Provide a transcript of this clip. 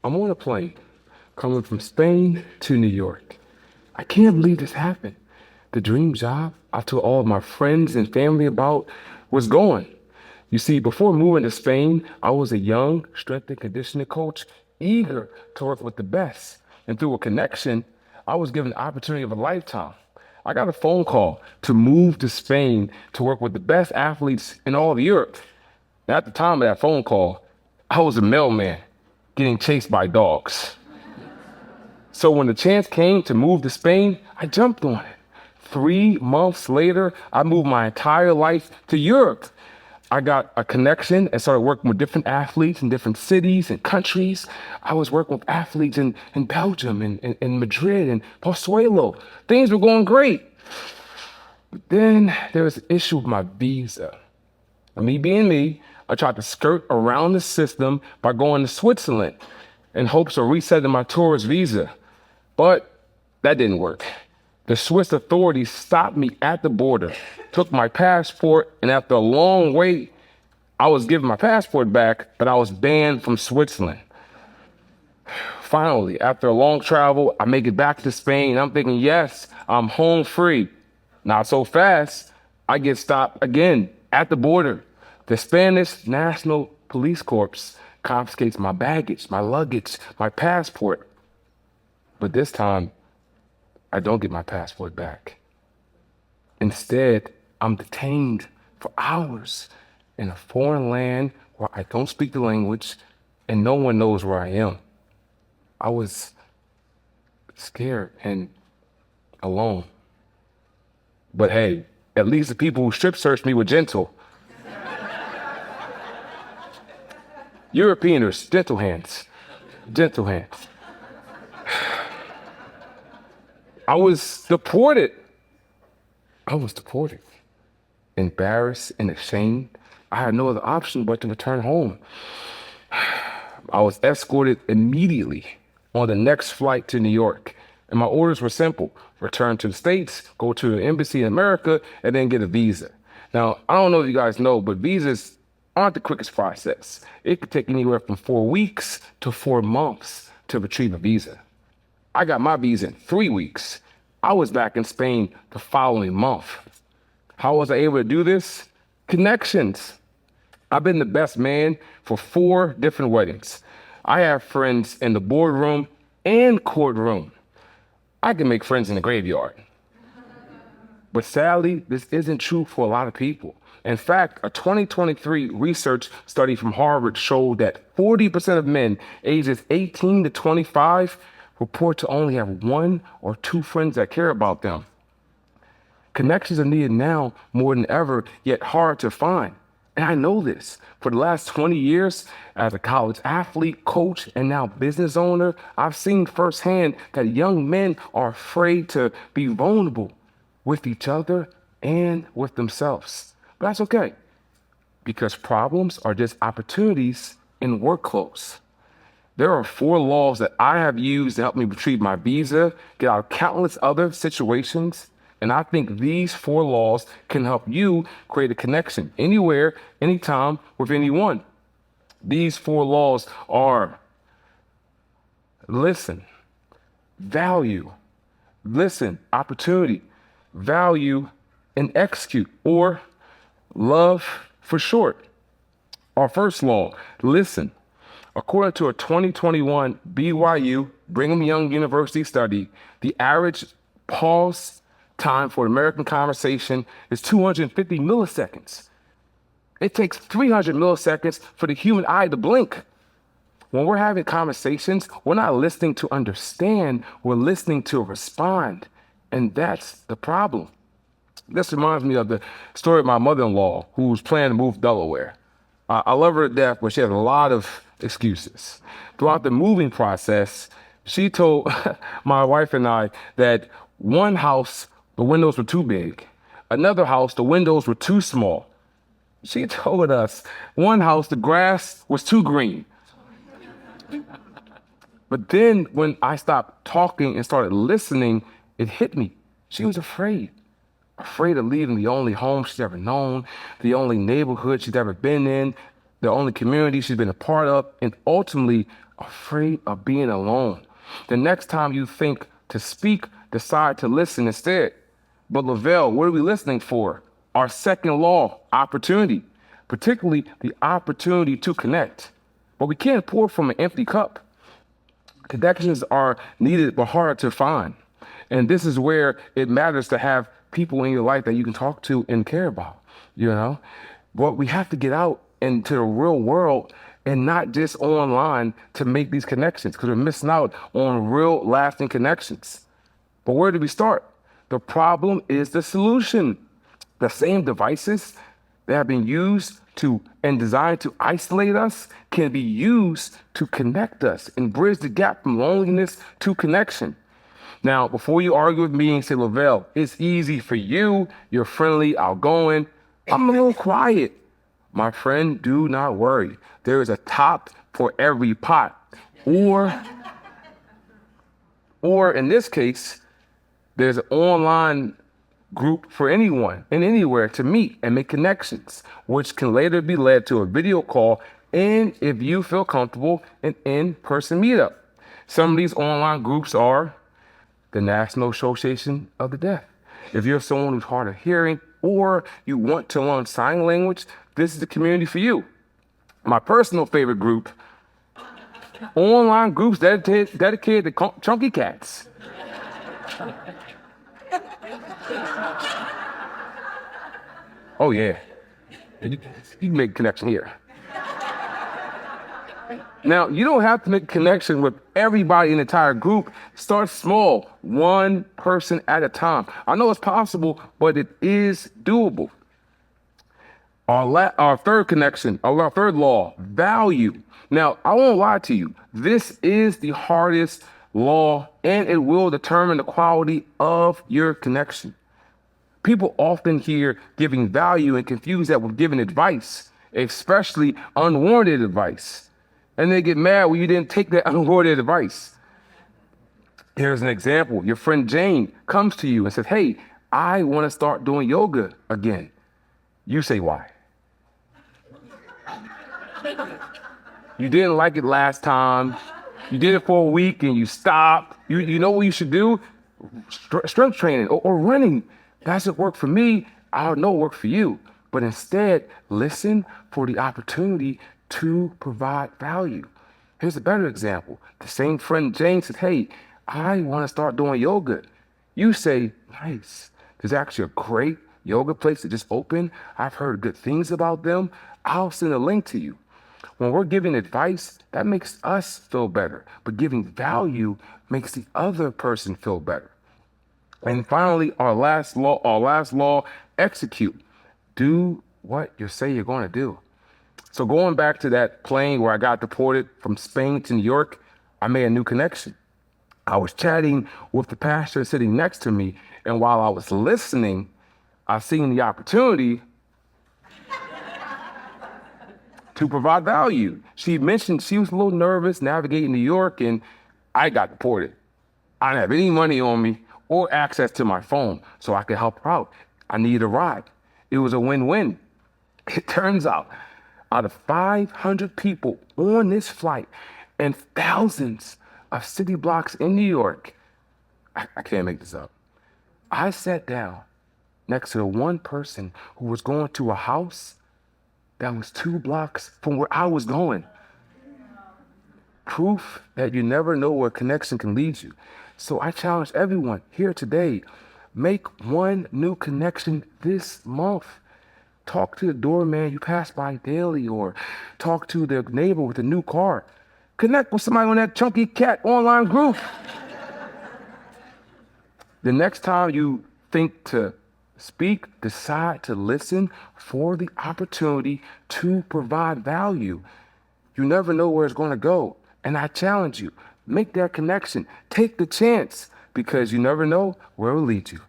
I'm on a plane coming from Spain to New York. I can't believe this happened. The dream job I told all of my friends and family about was gone. You see, before moving to Spain, I was a young strength and conditioning coach, eager to work with the best. And through a connection, I was given the opportunity of a lifetime. I got a phone call to move to Spain to work with the best athletes in all of Europe. And at the time of that phone call, I was a mailman getting chased by dogs. So when the chance came to move to Spain, I jumped on it. 3 months later, I moved my entire life to Europe. I got a connection and started working with different athletes in different cities and countries. I was working with athletes in Belgium and in Madrid and Pozuelo. Things were going great. But then there was an issue with my visa. And me being me, I tried to skirt around the system by going to Switzerland in hopes of resetting my tourist visa. But that didn't work. The Swiss authorities stopped me at the border, took my passport, and after a long wait, I was given my passport back, but I was banned from Switzerland. Finally, after a long travel, I make it back to Spain. I'm thinking, yes, I'm home free. Not so fast. I get stopped again at the border. The Spanish National Police Corps confiscates my baggage, my luggage, my passport. But this time, I don't get my passport back. Instead, I'm detained for hours in a foreign land where I don't speak the language and no one knows where I am. I was scared and alone. But hey, at least the people who strip searched me were gentle. Europeans, gentle hands, gentle hands. I was deported. Embarrassed and ashamed. I had no other option but to return home. I was escorted immediately on the next flight to New York. And my orders were simple: return to the States, go to the embassy in America, and then get a visa. Now, I don't know if you guys know, but visas aren't the quickest process. It could take anywhere from 4 weeks to 4 months to retrieve a visa. I got my visa in 3 weeks. I was back in Spain the following month. How was I able to do this? Connections. I've been the best man for 4 different weddings. I have friends in the boardroom and courtroom. I can make friends in the graveyard. But sadly, this isn't true for a lot of people. In fact, a 2023 research study from Harvard showed that 40% of men ages 18 to 25 report to only have 1 or 2 friends that care about them. Connections are needed now more than ever, yet hard to find. And I know this. For the last 20 years, as a college athlete, coach, and now business owner, I've seen firsthand that young men are afraid to be vulnerable with each other and with themselves. But that's okay, because problems are just opportunities in work clothes. There are 4 laws that I have used to help me retrieve my visa, get out of countless other situations. And I think these 4 laws can help you create a connection anywhere, anytime, with anyone. These 4 laws are: listen, value, listen, opportunity, value, and execute, or love for short. Our first law: listen. According to a 2021 BYU Brigham Young University study, the average pause time for American conversation is 250 milliseconds. It takes 300 milliseconds for the human eye to blink. When we're having conversations, we're not listening to understand, we're listening to respond. And that's the problem. This reminds me of the story of my mother-in-law who was planning to move to Delaware. I love her to death, but she has a lot of excuses. Throughout the moving process, she told my wife and I that one house, the windows were too big. Another house, the windows were too small. She told us one house, the grass was too green. But then when I stopped talking and started listening, it hit me. She was afraid of leaving the only home she's ever known, the only neighborhood she's ever been in, the only community she's been a part of, and ultimately afraid of being alone. The next time you think to speak, decide to listen instead. But Lovell, what are we listening for? Our second law, opportunity, particularly the opportunity to connect. But we can't pour from an empty cup. Connections are needed but harder to find. And this is where it matters to have people in your life that you can talk to and care about, you know? But we have to get out into the real world and not just online to make these connections, because we're missing out on real lasting connections. But where do we start? The problem is the solution. The same devices that have been used to and designed to isolate us can be used to connect us and bridge the gap from loneliness to connection. Now, before you argue with me and say, Lovell, it's easy for you, you're friendly, outgoing, I'm a little quiet. My friend, do not worry. There is a top for every pot. Or in this case, there's an online group for anyone and anywhere to meet and make connections, which can later be led to a video call and, if you feel comfortable, an in-person meetup. Some of these online groups are the National Association of the Deaf. If you're someone who's hard of hearing or you want to learn sign language, this is the community for you. My personal favorite group, online groups dedicated to chunky cats. Oh yeah, you can make a connection here. Now, you don't have to make a connection with everybody in the entire group. Start small, one person at a time. I know it's possible, but it is doable. Our third connection, our third law, value. Now, I won't lie to you. This is the hardest law, and it will determine the quality of your connection. People often hear giving value and confuse that with giving advice, especially unwarranted advice. And they get mad when you didn't take that unwarranted advice. Here's an example. Your friend Jane comes to you and says, hey, I want to start doing yoga again. You say, why? You didn't like it last time. You did it for a week and you stopped. You know what you should do? Strength training or running. That's what worked for me. I don't know what worked for you. But instead, listen for the opportunity to provide value. Here's a better example. The same friend Jane says, hey, I want to start doing yoga. You say, nice. There's actually a great yoga place that just opened. I've heard good things about them. I'll send a link to you. When we're giving advice, that makes us feel better. But giving value makes the other person feel better. And finally, our last law, execute. Do what you say you're going to do. So going back to that plane where I got deported from Spain to New York, I made a new connection. I was chatting with the pastor sitting next to me, and while I was listening, I seen the opportunity to provide value. She mentioned she was a little nervous navigating New York, and I got deported. I didn't have any money on me or access to my phone, so I could help her out. I needed a ride. It was a win-win. It turns out of 500 people on this flight and thousands of city blocks in New York, I can't make this up. I sat down next to the one person who was going to a house that was 2 blocks from where I was going. Proof that you never know where connection can lead you. So I challenge everyone here today, make one new connection this month. Talk to the doorman you pass by daily, or talk to the neighbor with a new car. Connect with somebody on that chunky cat online group. The next time you think to speak, decide to listen for the opportunity to provide value. You never know where it's going to go. And I challenge you, make that connection. Take the chance, because you never know where it will lead you.